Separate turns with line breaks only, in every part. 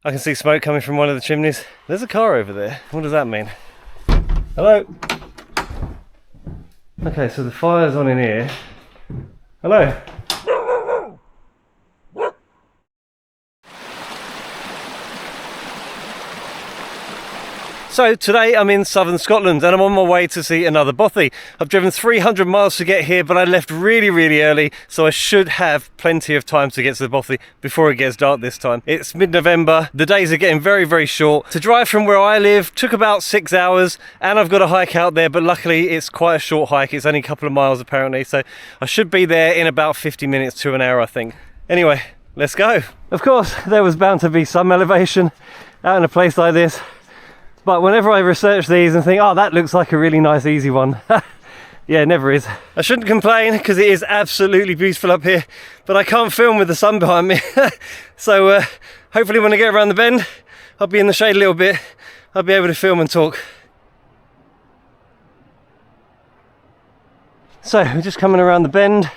I can see smoke coming from one of the chimneys. There's a car over there. What does that mean? Hello? Okay, so the fire's on in here. Hello? So today I'm in southern Scotland and I'm on my way to see another bothy. I've driven 300 miles to get here, but I left really early, so I should have plenty of time to get to the bothy before it gets dark this time. It's mid-November, the days are getting very short. To drive from where I live took about 6 hours, and I've got a hike out there, but luckily it's quite a short hike. It's only a couple of miles apparently, so I should be there in about 50 minutes to an hour, I think. Anyway, let's go. Of course, there was bound to be some elevation out in a place like this. But whenever I research these and think, oh, that looks like a really nice, easy one. Yeah, it never is. I shouldn't complain because it is absolutely beautiful up here, but I can't film with the sun behind me. So hopefully when I get around the bend, I'll be in the shade a little bit. I'll be able to film and talk. So we're just coming around the bend,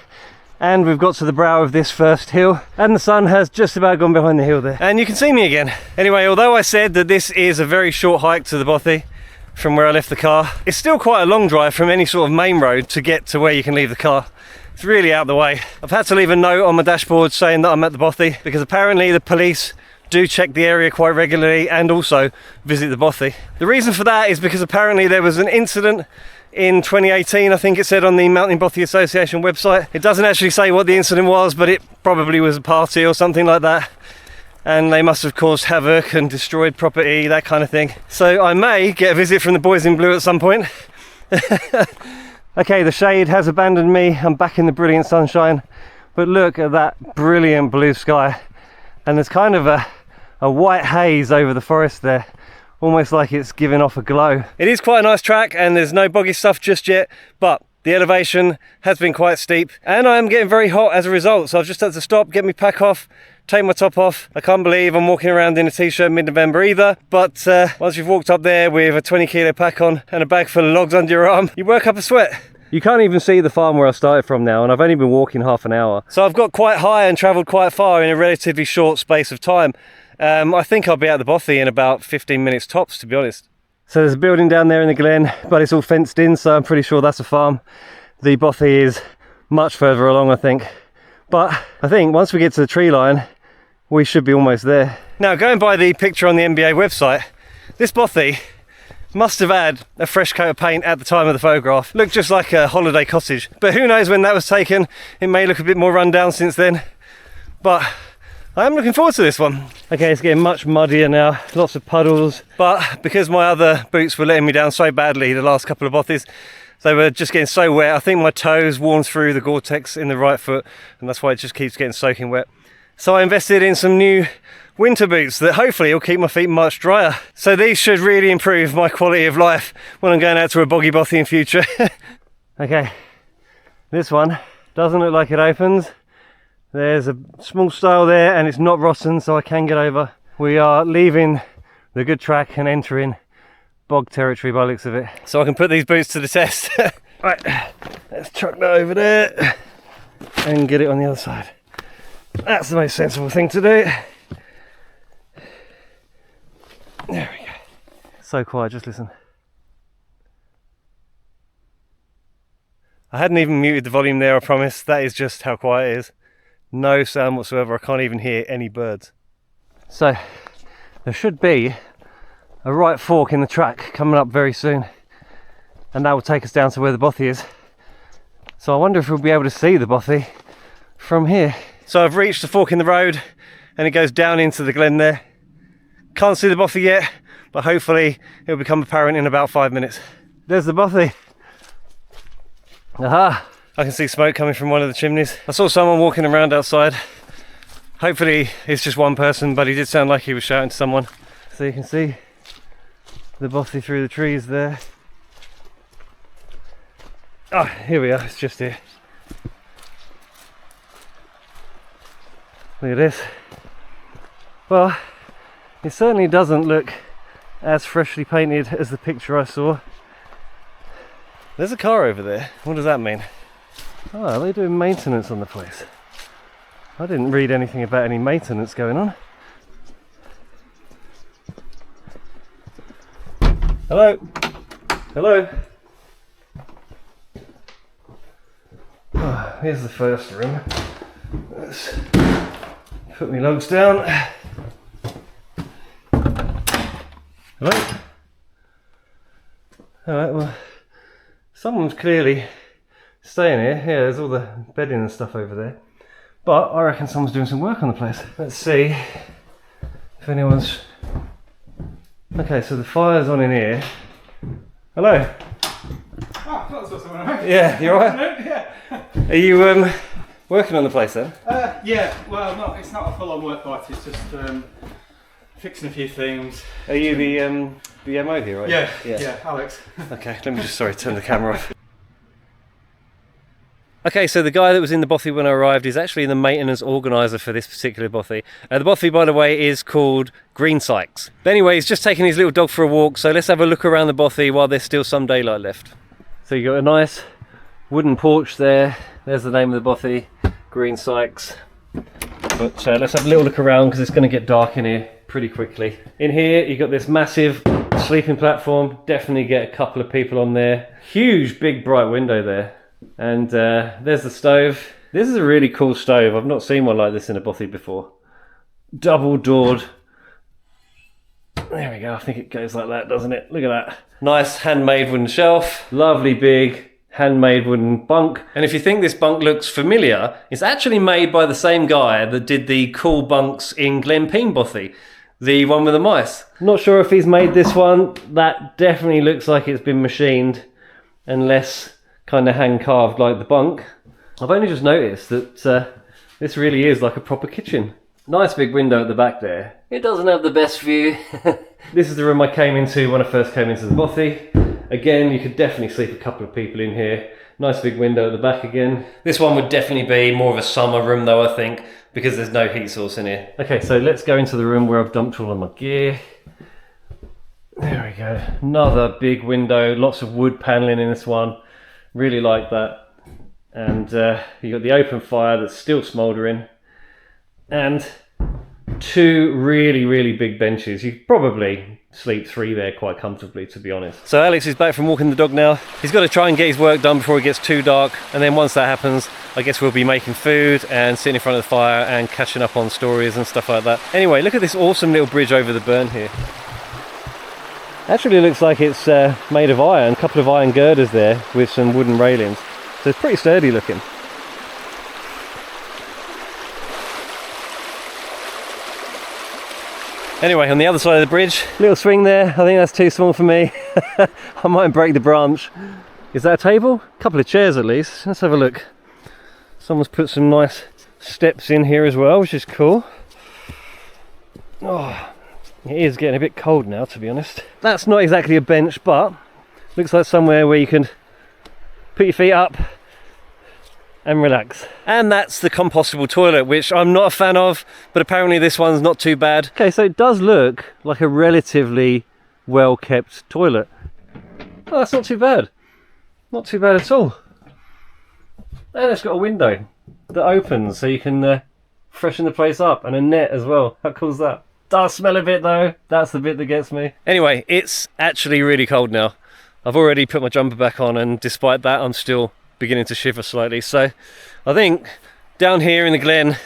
and we've got to the brow of this first hill, and the sun has just about gone behind the hill there. And you can see me again. Anyway, although I said that this is a very short hike to the bothy from where I left the car, it's still quite a long drive from any sort of main road to get to where you can leave the car. It's really out of the way. I've had to leave a note on my dashboard saying that I'm at the bothy because apparently the police do check the area quite regularly and also visit the bothy. The reason for that is because apparently there was an incident in 2018, I think it said on the Mountain Bothy Association website. It doesn't actually say what the incident was, but it probably was a party or something like that. And they must have caused havoc and destroyed property, that kind of thing. So I may get a visit from the boys in blue at some point. Okay, the shade has abandoned me. I'm back in the brilliant sunshine. But look at that brilliant blue sky. And there's kind of a white haze over the forest there. Almost like it's giving off a glow. It is quite a nice track and there's no boggy stuff just yet, but the elevation has been quite steep and I am getting very hot as a result, so I've just had to stop, get my pack off, take my top off. I can't believe I'm walking around in a t-shirt mid-November either, but once you've walked up there with a 20 kilo pack on and a bag full of logs under your arm, you work up a sweat. You can't even see the farm where I started from now, and I've only been walking half an hour. So I've got quite high and travelled quite far in a relatively short space of time. I think I'll be at the bothy in about 15 minutes tops, to be honest. So there's a building down there in the glen, but it's all fenced in, so I'm pretty sure that's a farm. The bothy is much further along, I think. But I think once we get to the tree line, we should be almost there. Now, going by the picture on the NBA website, this bothy must have had a fresh coat of paint at the time of the photograph. Looked just like a holiday cottage, but who knows when that was taken. It may look a bit more run down since then, but I am looking forward to this one. Okay, it's getting much muddier now, lots of puddles, but because my other boots were letting me down so badly the last couple of bothies, they were just getting so wet. I think my toes worn through the Gore-Tex in the right foot, and that's why it just keeps getting soaking wet. So I invested in some new winter boots that hopefully will keep my feet much drier. So these should really improve my quality of life when I'm going out to a boggy bothy in future. Okay, this one doesn't look like it opens. There's a small stile there and it's not rotten, so I can get over. We are leaving the good track and entering bog territory by the looks of it. So I can put these boots to the test. Right, let's chuck that over there and get it on the other side. That's the most sensible thing to do. There we go. So quiet, just listen. I hadn't even muted the volume there, I promise. That is just how quiet it is. No sound whatsoever. I can't even hear any birds. So there should be a right fork in the track coming up very soon, and that will take us down to where the bothy is. So I wonder if we'll be able to see the bothy from here. So I've reached the fork in the road and it goes down into the glen there. Can't see the bothy yet, but hopefully it'll become apparent in about 5 minutes. There's the bothy. Aha! I can see smoke coming from one of the chimneys. I saw someone walking around outside. Hopefully it's just one person, but he did sound like he was shouting to someone. So you can see the bothy through the trees there. Oh, here we are, it's just here. Look at this. Well, it certainly doesn't look as freshly painted as the picture I saw. There's a car over there. What does that mean? Oh, they're doing maintenance on the place. I didn't read anything about any maintenance going on. Hello? Hello? Oh, here's the first room. Let's put my lugs down. Hello? Alright, well, someone's clearly staying here. Yeah, there's all the bedding and stuff over there. But I reckon someone's doing some work on the place. Let's see if anyone's... Okay, so the fire's on in here. Hello?
Oh, that's what's going on.
Yeah, you alright?
Yeah.
Are you working on the place then?
Yeah, well, no, it's not a full-on work party, it's just fixing a few things.
Are you the MO here, right?
Yeah, Alex.
Okay, let me just, sorry, turn the camera off. Okay, so the guy that was in the Bothy when I arrived is actually the maintenance organiser for this particular Bothy. The Bothy, by the way, is called Greensykes. But anyway, he's just taking his little dog for a walk, so let's have a look around the Bothy while there's still some daylight left. So you got a nice wooden porch there. There's the name of the Bothy, Greensykes. But let's have a little look around because it's going to get dark in here pretty quickly. In here, you've got this massive sleeping platform. Definitely get a couple of people on there. Huge, big, bright window there. And there's the stove. This is a really cool stove. I've not seen one like this in a Bothy before. Double doored. There we go. I think it goes like that, doesn't it? Look at that. Nice handmade wooden shelf. Lovely big handmade wooden bunk. And if you think this bunk looks familiar, it's actually made by the same guy that did the cool bunks in Glenpeen Bothy. The one with the mice. Not sure if he's made this one. That definitely looks like it's been machined and less kind of hand carved like the bunk. I've only just noticed that this really is like a proper kitchen. Nice big window at the back there. It doesn't have the best view. This is the room I came into when I first came into the Bothy. Again, you could definitely sleep a couple of people in here. Nice big window at the back again. This one would definitely be more of a summer room though, I think, because there's no heat source in here. Okay, so let's go into the room where I've dumped all of my gear. There we go. Another big window, lots of wood paneling in this one. Really like that. And you got the open fire that's still smouldering. And two really, really big benches. You could probably sleep three there quite comfortably, to be honest. So Alex is back from walking the dog now. He's got to try and get his work done before it gets too dark. And then once that happens, I guess we'll be making food and sitting in front of the fire and catching up on stories and stuff like that. Anyway, look at this awesome little bridge over the burn here. Actually looks like it's made of iron, a couple of iron girders there with some wooden railings. So it's pretty sturdy looking. Anyway, on the other side of the bridge, little swing there. I think that's too small for me. I might break the branch. Is that a table? A couple of chairs at least. Let's have a look. Someone's put some nice steps in here as well, which is cool. Oh. It is getting a bit cold now, to be honest. That's not exactly a bench, but looks like somewhere where you can put your feet up and relax. And that's the compostable toilet, which I'm not a fan of, but apparently this one's not too bad. Okay, so it does look like a relatively well-kept toilet. Oh, that's not too bad. Not too bad at all. And it's got a window that opens so you can freshen the place up, and a net as well. How cool is that? Does smell a bit though. That's the bit that gets me. Anyway, it's actually really cold now. I've already put my jumper back on, and despite that, I'm still beginning to shiver slightly. So I think down here in the glen,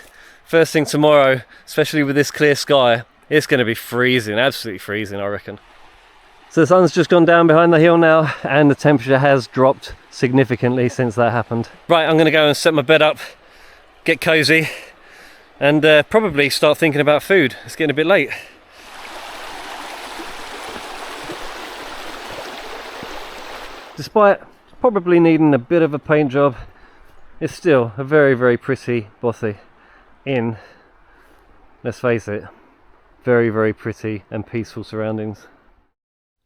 first thing tomorrow, especially with this clear sky, it's going to be freezing, absolutely freezing, I reckon. So the sun's just gone down behind the hill now, and the temperature has dropped significantly since that happened. Right, I'm going to go and set my bed up, get cozy, and probably start thinking about food. It's getting a bit late. Despite probably needing a bit of a paint job, it's still a very, very pretty Bothy in, let's face it, very, very pretty and peaceful surroundings.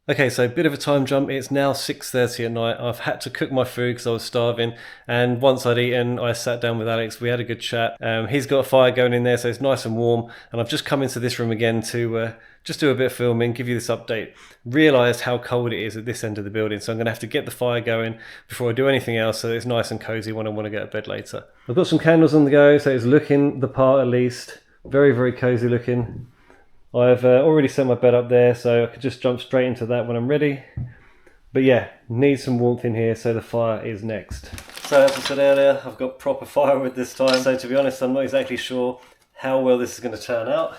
Okay, so a bit of a time jump. It's now 6:30 at night. I've had to cook my food because I was starving, and once I'd eaten, I sat down with Alex. We had a good chat. He's got a fire going in there, so it's nice and warm, and I've just come into this room again to just do a bit of filming, give you this update. Realised how cold it is at this end of the building, so I'm going to have to get the fire going before I do anything else, so it's nice and cosy when I want to go to bed later. I've got some candles on the go, so it's looking the part at least. Very, very cosy looking. I've already set my bed up there, so I could just jump straight into that when I'm ready. But yeah, need some warmth in here, so the fire is next. So as I said earlier, I've got proper firewood this time. So to be honest, I'm not exactly sure how well this is going to turn out.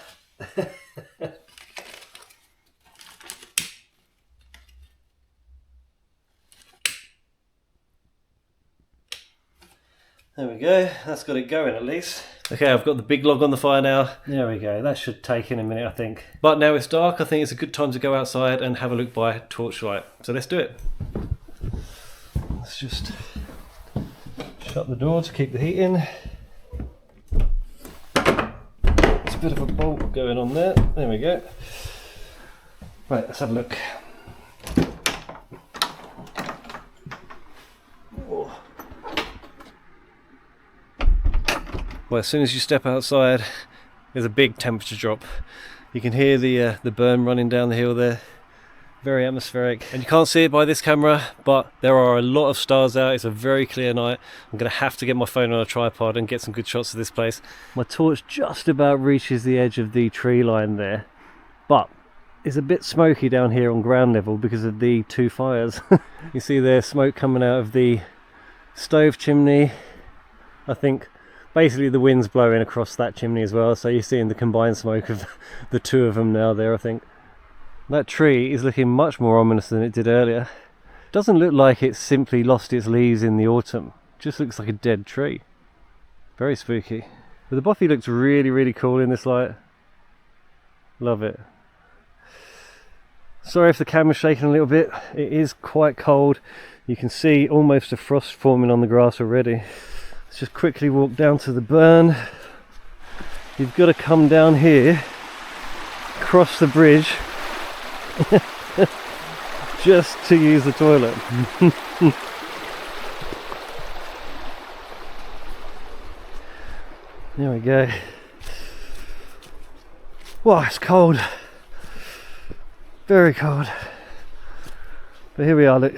There we go, that's got it going at least. Okay, I've got the big log on the fire now. There we go, that should take in a minute I think. But now it's dark, I think it's a good time to go outside and have a look by torchlight. So let's do it. Let's just shut the door to keep the heat in. There's a bit of a bolt going on there. There we go. Right, let's have a look. Well, as soon as you step outside, there's a big temperature drop. You can hear the burn running down the hill there. Very atmospheric. And you can't see it by this camera, but there are a lot of stars out. It's a very clear night. I'm going to have to get my phone on a tripod and get some good shots of this place. My torch just about reaches the edge of the tree line there, but it's a bit smoky down here on ground level because of the two fires. You see there's smoke coming out of the stove chimney. I think basically the wind's blowing across that chimney as well, so you're seeing the combined smoke of the two of them now there, I think. That tree is looking much more ominous than it did earlier. Doesn't look like it's simply lost its leaves in the autumn. Just looks like a dead tree. Very spooky. But the Bothy looks really, really cool in this light. Love it. Sorry if the camera's shaking a little bit. It is quite cold. You can see almost a frost forming on the grass already. Let's just quickly walk down to the burn. You've got to come down here, cross the bridge, just to use the toilet. There we go. Wow, it's cold. Very cold. But here we are, look.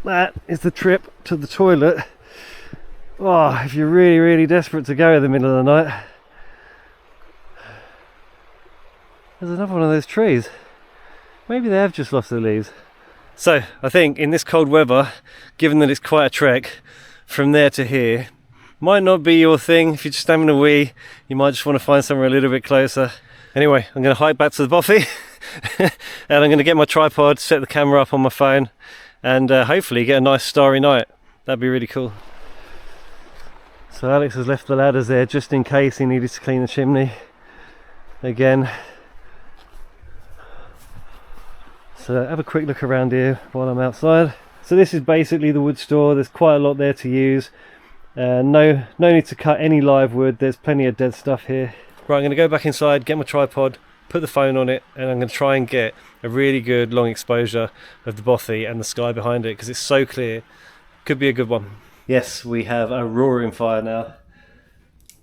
That is the trip to the toilet. Oh, if you're really, really desperate to go in the middle of the night. There's another one of those trees. Maybe they have just lost their leaves. So, I think in this cold weather, given that it's quite a trek from there to here, might not be your thing. If you're just having a wee, you might just want to find somewhere a little bit closer. Anyway, I'm going to hike back to the Bothy and I'm going to get my tripod, set the camera up on my phone, and hopefully get a nice starry night. That'd be really cool. So Alex has left the ladders there just in case he needed to clean the chimney again. So have a quick look around here while I'm outside. So this is basically the wood store. There's quite a lot there to use. No need to cut any live wood. There's plenty of dead stuff here. Right, I'm going to go back inside, get my tripod, put the phone on it, and I'm going to try and get a really good long exposure of the Bothy and the sky behind it because it's so clear. Could be a good one. Yes, we have a roaring fire now.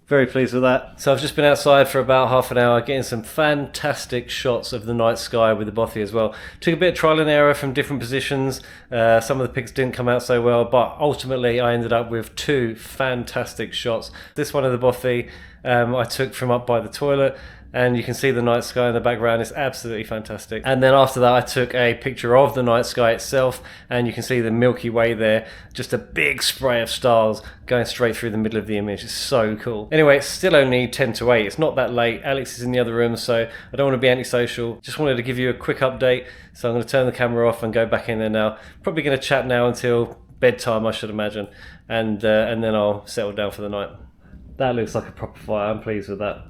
Very pleased with that. So I've just been outside for about half an hour getting some fantastic shots of the night sky with the Bothy as well. Took a bit of trial and error from different positions. Some of the pics didn't come out so well, but ultimately I ended up with two fantastic shots. This one of the Bothy I took from up by the toilet, and you can see the night sky in the background. It's absolutely fantastic. And then after that I took a picture of the night sky itself, and you can see the Milky Way there, just a big spray of stars going straight through the middle of the image. It's so cool. Anyway, it's still only 10 to 8. It's not that late. Alex is in the other room, so I don't want to be antisocial. Just wanted to give you a quick update. So I'm going to turn the camera off and go back in there now. Probably going to chat now until bedtime, I should imagine, and then I'll settle down for the night. That looks like a proper fire. I'm pleased with that.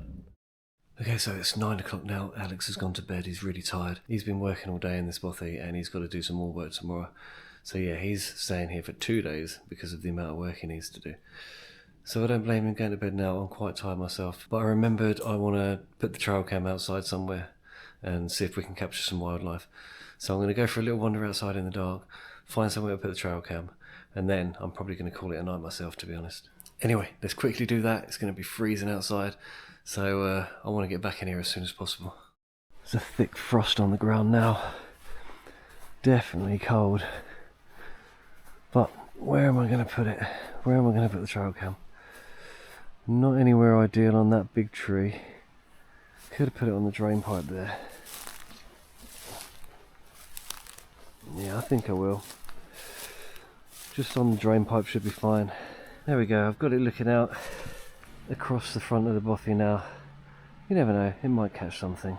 Okay, so it's 9 o'clock now. Alex has gone to bed. He's really tired. He's been working all day in this Bothy and he's got to do some more work tomorrow. So yeah, he's staying here for 2 days because of the amount of work he needs to do. So I don't blame him going to bed now. I'm quite tired myself. But I remembered I want to put the trail cam outside somewhere and see if we can capture some wildlife. So I'm going to go for a little wander outside in the dark, find somewhere to put the trail cam, and then I'm probably going to call it a night myself, to be honest. Anyway, let's quickly do that. It's going to be freezing outside. So I want to get back in here as soon as possible. There's a thick frost on the ground now. Definitely cold. But where am I going to put it? Where am I going to put the trail cam? Not anywhere ideal on that big tree. Could have put it on the drain pipe there. Yeah, I think I will. Just on the drain pipe should be fine. There we go, I've got it looking out across the front of the Bothy now. You never know, it might catch something.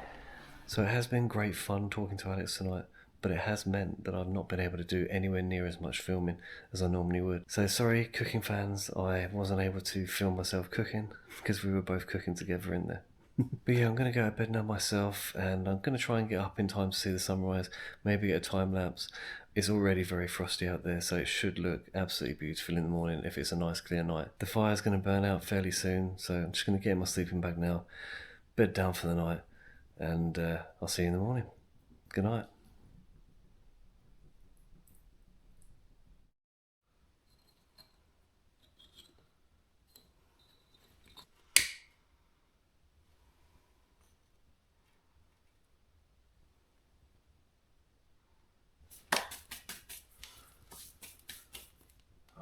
So it has been great fun talking to Alex tonight, but it has meant that I've not been able to do anywhere near as much filming as I normally would. So sorry, cooking fans, I wasn't able to film myself cooking because we were both cooking together in there. But yeah, I'm going to go to bed now myself, and I'm going to try and get up in time to see the sunrise, maybe get a time lapse. It's already very frosty out there, so it should look absolutely beautiful in the morning if it's a nice clear night. The fire's going to burn out fairly soon, so I'm just going to get in my sleeping bag now, bed down for the night, and I'll see you in the morning. Good night.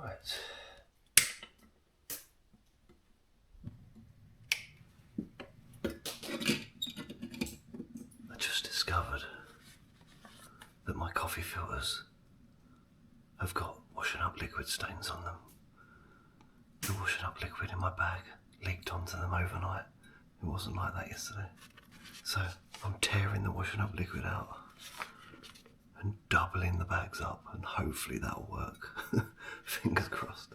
Right. I just discovered that my coffee filters have got washing up liquid stains on them. The washing up liquid in my bag leaked onto them overnight. It wasn't like that yesterday. So I'm tearing the washing up liquid out and doubling the bags up, and hopefully that'll work. Fingers crossed.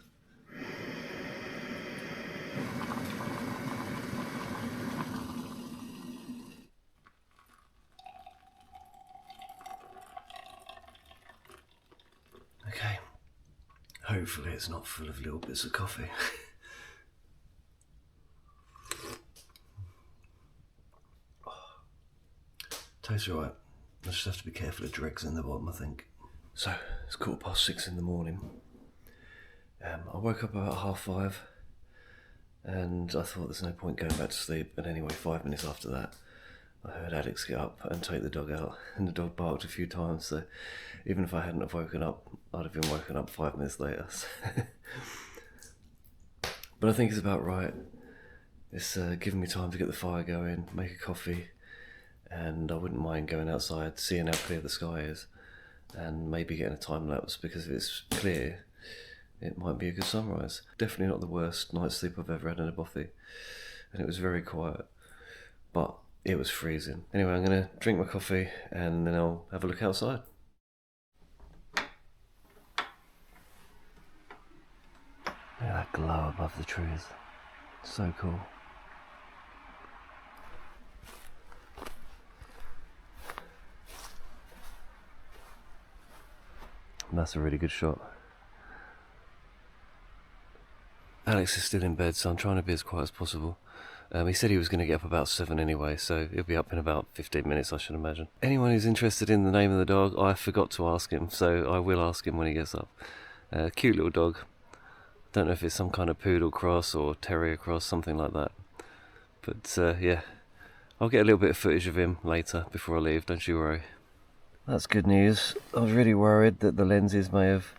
Okay, hopefully it's not full of little bits of coffee. Tastes alright. I just have to be careful of dregs in the bottom, I think. So, it's 6:15 in the morning. I woke up about 5:30, and I thought there's no point going back to sleep. And anyway, 5 minutes after that, I heard Alex get up and take the dog out, and the dog barked a few times, so even if I hadn't have woken up, I'd have been woken up 5 minutes later. But I think it's about right. It's giving me time to get the fire going, make a coffee, and I wouldn't mind going outside, seeing how clear the sky is, and maybe getting a time lapse, because if it's clear, it might be a good sunrise. Definitely not the worst night's sleep I've ever had in a Bothy, and it was very quiet, but it was freezing. Anyway, I'm going to drink my coffee and then I'll have a look outside. Look at that glow above the trees. So cool. And that's a really good shot. Alex is still in bed, so I'm trying to be as quiet as possible. He said he was going to get up about 7 anyway, so he'll be up in about 15 minutes, I should imagine. Anyone who's interested in the name of the dog, I forgot to ask him, so I will ask him when he gets up. Cute little dog. Don't know if it's some kind of poodle cross or terrier cross, something like that. But yeah, I'll get a little bit of footage of him later before I leave, don't you worry. That's good news. I was really worried that the lenses may have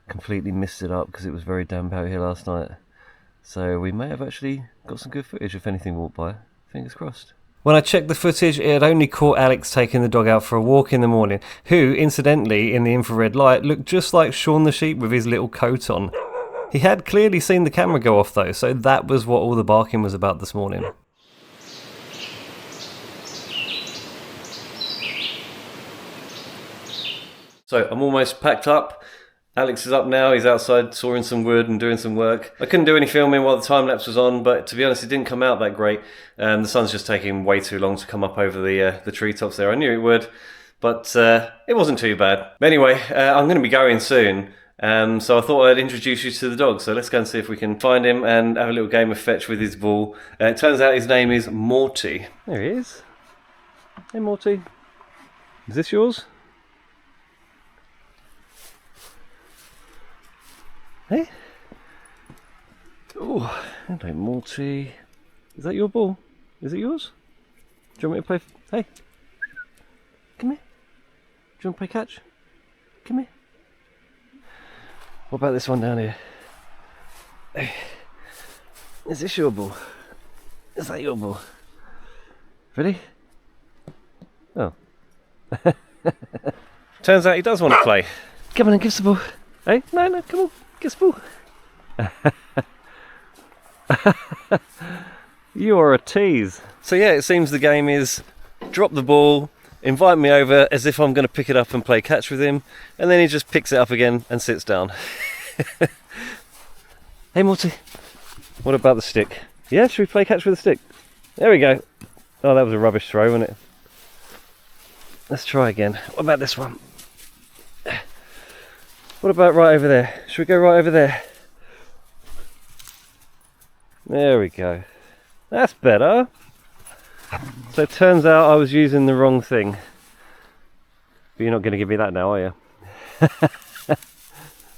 completely missed it up because it was very damp out here last night. So we may have actually got some good footage if anything walked by. Fingers crossed. When I checked the footage, it had only caught Alex taking the dog out for a walk in the morning, who, incidentally, in the infrared light, looked just like Shaun the Sheep with his little coat on. He had clearly seen the camera go off though, so that was what all the barking was about this morning. So I'm almost packed up. Alex is up now, he's outside sawing some wood and doing some work. I couldn't do any filming while the time lapse was on, but to be honest it didn't come out that great. The sun's just taking way too long to come up over the treetops there. I knew it would, but it wasn't too bad. Anyway, I'm going to be going soon, so I thought I'd introduce you to the dog. So let's go and see if we can find him and have a little game of fetch with his ball. It turns out his name is Monty. There he is. Hey Monty. Is this yours? Hey? Oh, hello Monty. Is that your ball? Is it yours? Do you want me to play? Hey! Come here. Do you want to play catch? Come here. What about this one down here? Hey. Is this your ball? Is that your ball? Ready? Oh. Turns out he does want to play. Come on and give us the ball. Hey, no, come on, give us the ball. You are a tease. So yeah, it seems the game is drop the ball, invite me over as if I'm going to pick it up and play catch with him, and then he just picks it up again and sits down. Hey Monty, what about the stick? Yeah, should we play catch with the stick? There we go. Oh, that was a rubbish throw, wasn't it? Let's try again. What about this one? What about right over there? Should we go right over there? There we go. That's better. So it turns out I was using the wrong thing. But you're not going to give me that now, are you?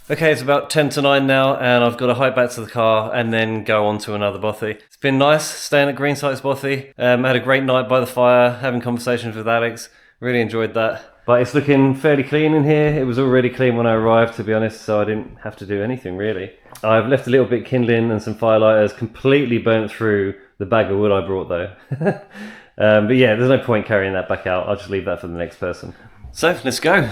Okay, it's about 10 to 9 now, and I've got to hike back to the car and then go on to another Bothy. It's been nice staying at Greensykes Bothy. Had a great night by the fire, having conversations with Alex. Really enjoyed that. But it's looking fairly clean in here. It was already clean when I arrived, to be honest, so I didn't have to do anything really. I've left a little bit kindling and some firelighters, completely burnt through the bag of wood I brought though. But yeah, there's no point carrying that back out. I'll just leave that for the next person. So, let's go.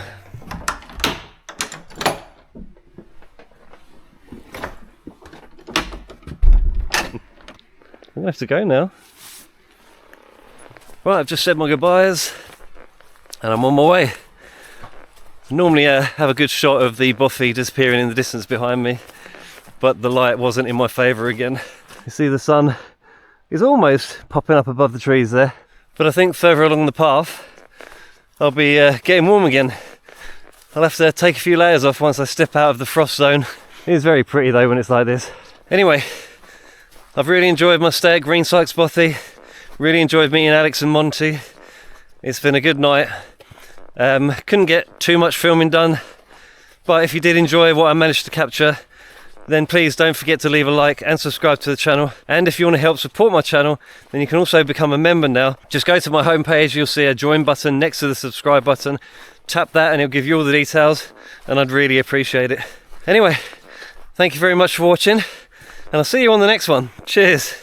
I'm gonna have to go now. Right, I've just said my goodbyes and I'm on my way. Normally have a good shot of the Bothy disappearing in the distance behind me, but the light wasn't in my favour again. You see the sun is almost popping up above the trees there, but I think further along the path I'll be getting warm again. I'll have to take a few layers off once I step out of the frost zone. It is very pretty though when it's like this. Anyway, I've really enjoyed my stay at Greensykes Bothy. Really enjoyed meeting Alex and Monty. It's been a good night. Couldn't get too much filming done, but if you did enjoy what I managed to capture, then please don't forget to leave a like and subscribe to the channel. And if you want to help support my channel, then you can also become a member now. Just go to my homepage, you'll see a join button next to the subscribe button. Tap that and it'll give you all the details, and I'd really appreciate it. Anyway, thank you very much for watching, and I'll see you on the next one. Cheers.